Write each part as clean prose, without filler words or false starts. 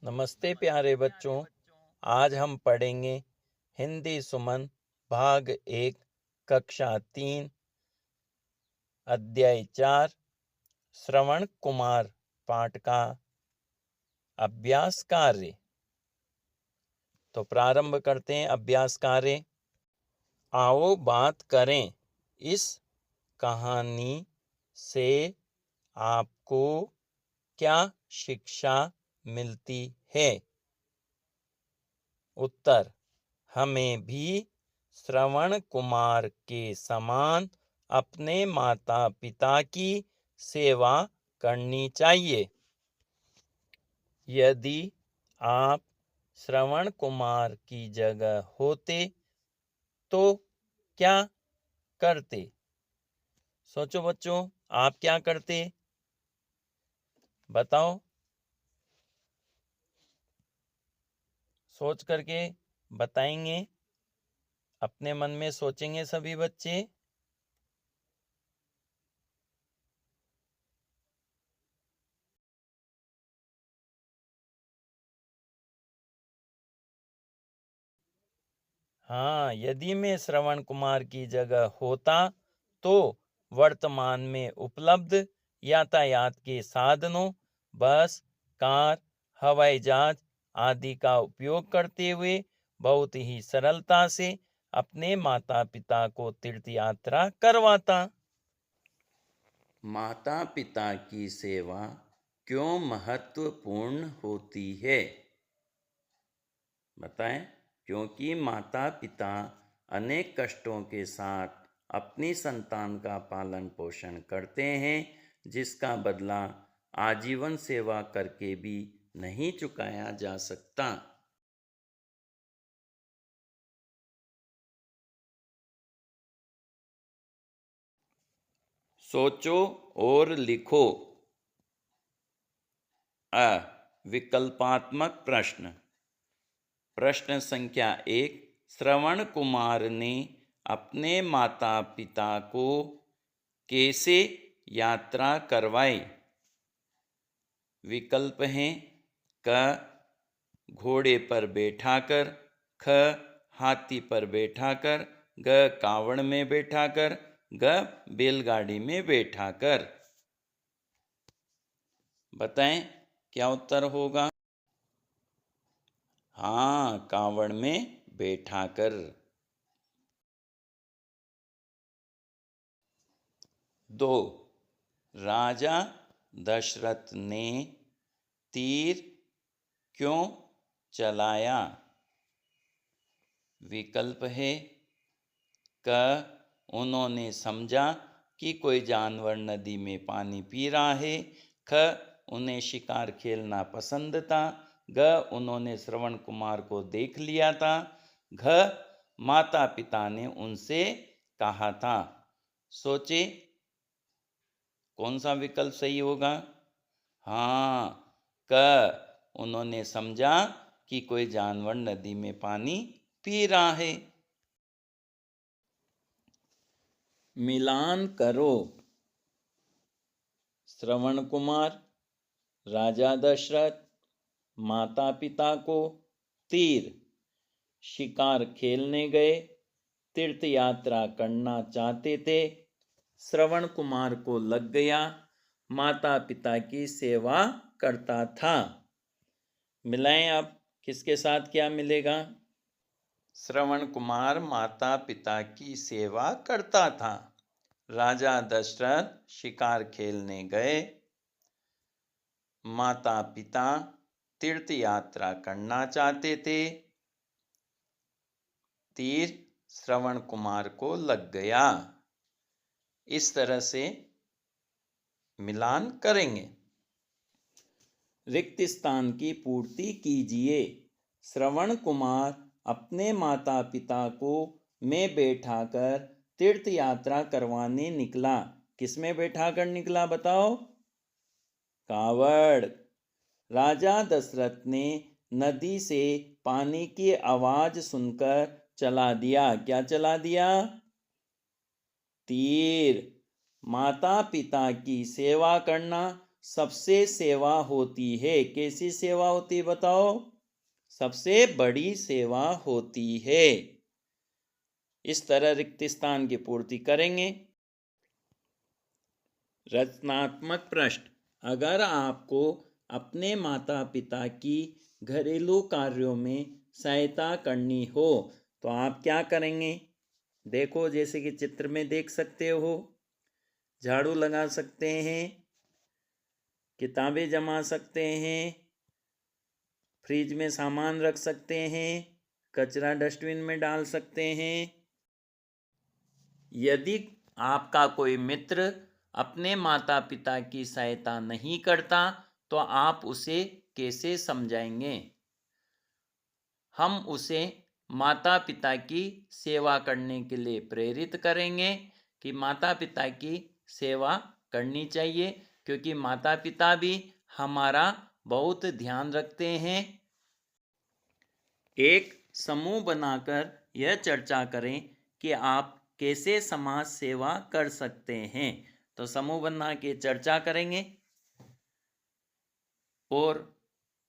नमस्ते प्यारे बच्चों। आज हम पढ़ेंगे हिंदी सुमन भाग 1 कक्षा 3 अध्याय 4 श्रवण कुमार पाठ का अभ्यास कार्य। तो प्रारंभ करते हैं अभ्यास कार्य। आओ बात करें, इस कहानी से आपको क्या शिक्षा मिलती है? उत्तर: हमें भी श्रवण कुमार के समान अपने माता पिता की सेवा करनी चाहिए। यदि आप श्रवण कुमार की जगह होते तो क्या करते? सोचो बच्चों, आप क्या करते? बताओ, सोच करके बताएंगे। अपने मन में सोचेंगे सभी बच्चे। हाँ, यदि मैं श्रवण कुमार की जगह होता तो वर्तमान में उपलब्ध यातायात के साधनों बस, कार, हवाई जहाज आदि का उपयोग करते हुए बहुत ही सरलता से अपने माता पिता को तीर्थ यात्रा करवाता। माता पिता की सेवा क्यों महत्वपूर्ण होती है? बताएं। क्योंकि माता पिता अनेक कष्टों के साथ अपनी संतान का पालन पोषण करते हैं, जिसका बदला आजीवन सेवा करके भी नहीं चुकाया जा सकता। सोचो और लिखो। विकल्पात्मक प्रश्न। प्रश्न संख्या 1, श्रवण कुमार ने अपने माता पिता को कैसे यात्रा करवाई? विकल्प हैं: क घोड़े पर बैठाकर, ख हाथी पर बैठाकर, ग कावड़ में बैठाकर, ग बैलगाड़ी में बैठाकर। बताएं क्या उत्तर होगा? हाँ, कावड़ में बैठाकर। 2, राजा दशरथ ने तीर क्यों चलाया? विकल्प है: क उन्होंने समझा कि कोई जानवर नदी में पानी पी रहा है, ख उन्हें शिकार खेलना पसंद था, ग उन्होंने श्रवण कुमार को देख लिया था, घ माता पिता ने उनसे कहा था। सोचे कौन सा विकल्प सही होगा? हाँ, क उन्होंने समझा कि कोई जानवर नदी में पानी पी रहा है। मिलान करो। श्रवण कुमार, राजा दशरथ, माता पिता को तीर, शिकार खेलने गए, तीर्थ यात्रा करना चाहते थे, श्रवण कुमार को लग गया, माता पिता की सेवा करता था। मिलाएं अब किसके साथ क्या मिलेगा? श्रवण कुमार माता पिता की सेवा करता था, राजा दशरथ शिकार खेलने गए, माता पिता तीर्थ यात्रा करना चाहते थे, तीर श्रवण कुमार को लग गया। इस तरह से मिलान करेंगे। रिक्त स्थान की पूर्ति कीजिए। श्रवण कुमार अपने माता पिता को में बैठाकर तीर्थ यात्रा करवाने निकला। किसमें बैठाकर निकला बताओ? कावड़। राजा दशरथ ने नदी से पानी की आवाज सुनकर चला दिया। क्या चला दिया? तीर। माता पिता की सेवा करना सबसे सेवा होती है। कैसी सेवा होती है बताओ? सबसे बड़ी सेवा होती है। इस तरह रिक्त स्थान की पूर्ति करेंगे। रचनात्मक प्रश्न। अगर आपको अपने माता पिता की घरेलू कार्यों में सहायता करनी हो तो आप क्या करेंगे? देखो, जैसे कि चित्र में देख सकते हो, झाड़ू लगा सकते हैं, किताबें जमा सकते हैं, फ्रिज में सामान रख सकते हैं, कचरा डस्टबिन में डाल सकते हैं। यदि आपका कोई मित्र अपने माता पिता की सहायता नहीं करता तो आप उसे कैसे समझाएंगे? हम उसे माता पिता की सेवा करने के लिए प्रेरित करेंगे कि माता पिता की सेवा करनी चाहिए, क्योंकि माता पिता भी हमारा बहुत ध्यान रखते हैं। एक समूह बनाकर यह चर्चा करें कि आप कैसे समाज सेवा कर सकते हैं। तो समूह बना के चर्चा करेंगे। और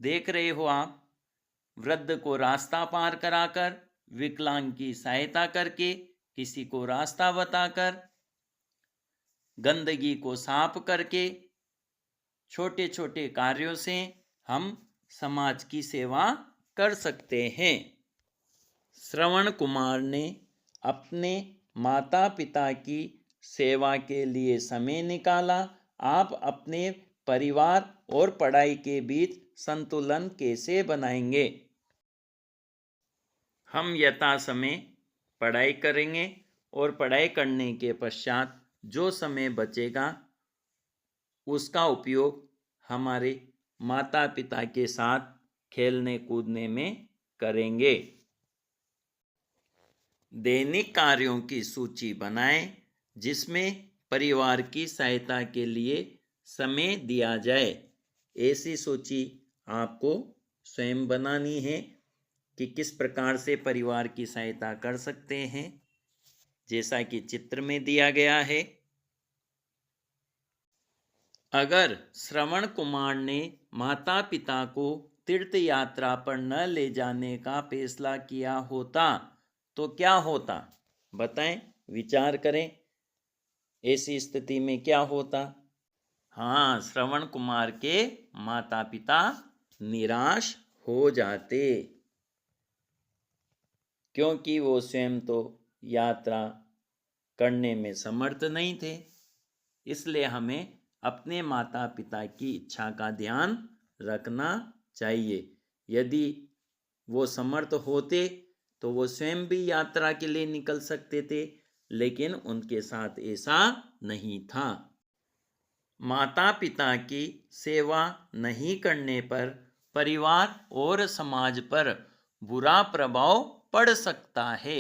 देख रहे हो आप, वृद्ध को रास्ता पार कराकर, विकलांग की सहायता करके, किसी को रास्ता बताकर, गंदगी को साफ करके, छोटे छोटे कार्यों से हम समाज की सेवा कर सकते हैं। श्रवण कुमार ने अपने माता पिता की सेवा के लिए समय निकाला। आप अपने परिवार और पढ़ाई के बीच संतुलन कैसे बनाएंगे? हम यथा समय पढ़ाई करेंगे और पढ़ाई करने के पश्चात जो समय बचेगा उसका उपयोग हमारे माता पिता के साथ खेलने कूदने में करेंगे। दैनिक कार्यों की सूची बनाएं जिसमें परिवार की सहायता के लिए समय दिया जाए। ऐसी सूची आपको स्वयं बनानी है कि किस प्रकार से परिवार की सहायता कर सकते हैं, जैसा कि चित्र में दिया गया है। अगर श्रवण कुमार ने माता पिता को तीर्थ यात्रा पर न ले जाने का फैसला किया होता तो क्या होता? बताएं, विचार करें। ऐसी स्थिति में क्या होता? हाँ, श्रवण कुमार के माता पिता निराश हो जाते, क्योंकि वो स्वयं तो यात्रा करने में समर्थ नहीं थे। इसलिए हमें अपने माता पिता की इच्छा का ध्यान रखना चाहिए। यदि वो समर्थ होते तो वो स्वयं भी यात्रा के लिए निकल सकते थे, लेकिन उनके साथ ऐसा नहीं था। माता पिता की सेवा नहीं करने पर परिवार और समाज पर बुरा प्रभाव पड़ सकता है।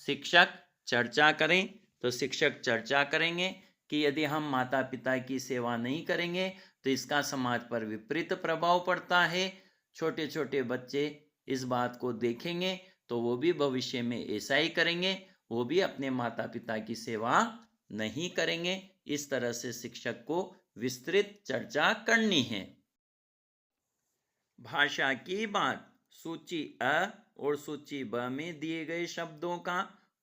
शिक्षक चर्चा करें। तो शिक्षक चर्चा करेंगे कि यदि हम माता पिता की सेवा नहीं करेंगे तो इसका समाज पर विपरीत प्रभाव पड़ता है। छोटे छोटे बच्चे इस बात को देखेंगे तो वो भी भविष्य में ऐसा ही करेंगे, वो भी अपने माता पिता की सेवा नहीं करेंगे। इस तरह से शिक्षक को विस्तृत चर्चा करनी है। भाषा की बात। सूची अ और सूची ब में दिए गए शब्दों का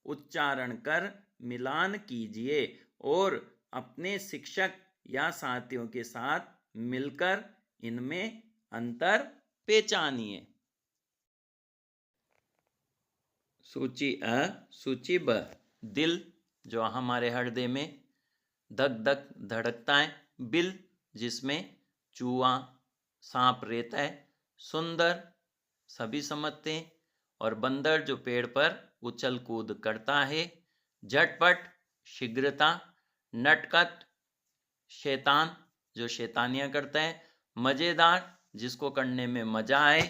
उच्चारण कर मिलान कीजिए और अपने शिक्षक या साथियों के साथ मिलकर इनमें अंतर पहचानिए। सूची अ, सूची ब। दिल, जो हमारे हृदय में धक धक धड़कता है। बिल, जिसमें चूहा सांप रहता है। सुंदर, सभी समझते हैं। और बंदर, जो पेड़ पर उछल कूद करता है। झटपट, शीघ्रता। नटखट, शैतान, जो शैतानियां करता है। मजेदार, जिसको करने में मजा आए।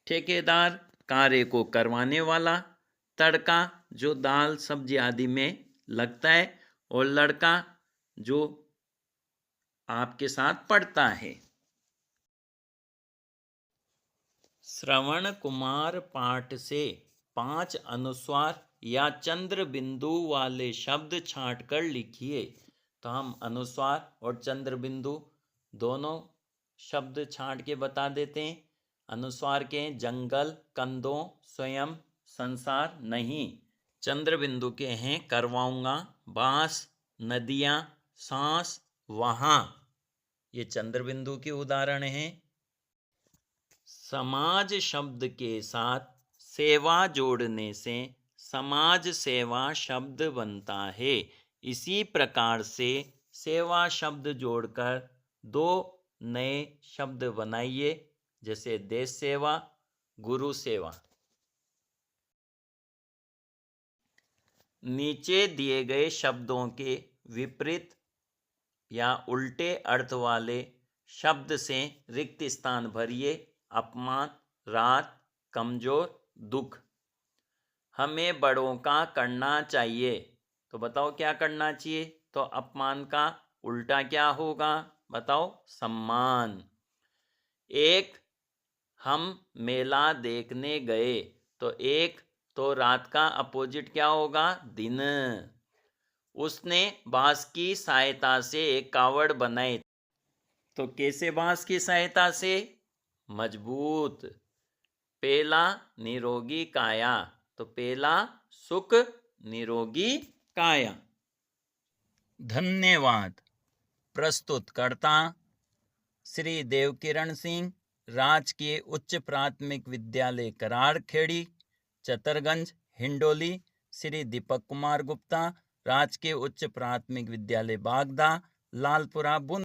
ठेकेदार, कार्य को करवाने वाला। तड़का, जो दाल सब्जी आदि में लगता है। और लड़का, जो आपके साथ पढ़ता है। श्रवण कुमार पाठ से 5 अनुस्वार या चंद्र बिंदु वाले शब्द छांट कर लिखिए। तो हम अनुस्वार और चंद्र बिंदु दोनों शब्द छांट के बता देते हैं। अनुस्वार के हैं जंगल, कंदों, स्वयं, संसार, नहीं। चंद्र बिंदु के हैं करवाऊंगा, बांस, नदियां, सांस, वहां। ये चंद्र बिंदु के उदाहरण हैं। समाज शब्द के साथ सेवा जोड़ने से समाज सेवा शब्द बनता है। इसी प्रकार से सेवा शब्द जोड़कर दो नए शब्द बनाइए, जैसे देश सेवा, गुरु सेवा। नीचे दिए गए शब्दों के विपरीत या उल्टे अर्थ वाले शब्द से रिक्त स्थान भरिए। अपमान, रात, कमजोर, दुख। हमें बड़ों का करना चाहिए, तो बताओ क्या करना चाहिए? तो अपमान का उल्टा क्या होगा? बताओ, सम्मान। एक, हम मेला देखने गए, तो एक तो रात का अपोजिट क्या होगा? दिन। उसने बांस की सहायता से एक कावड़ बनाए, तो कैसे बांस की सहायता से? मजबूत। पेला निरोगी काया, तो पेला सुख निरोगी काया। धन्यवाद। प्रस्तुतकर्ता श्री देवकिरण सिंह, राजकीय उच्च प्राथमिक विद्यालय कराड़खेड़ी, चतरगंज, हिंडोली। श्री दीपक कुमार गुप्ता, राजकीय उच्च प्राथमिक विद्यालय बागदा, लालपुरा, बुंदेलखंड।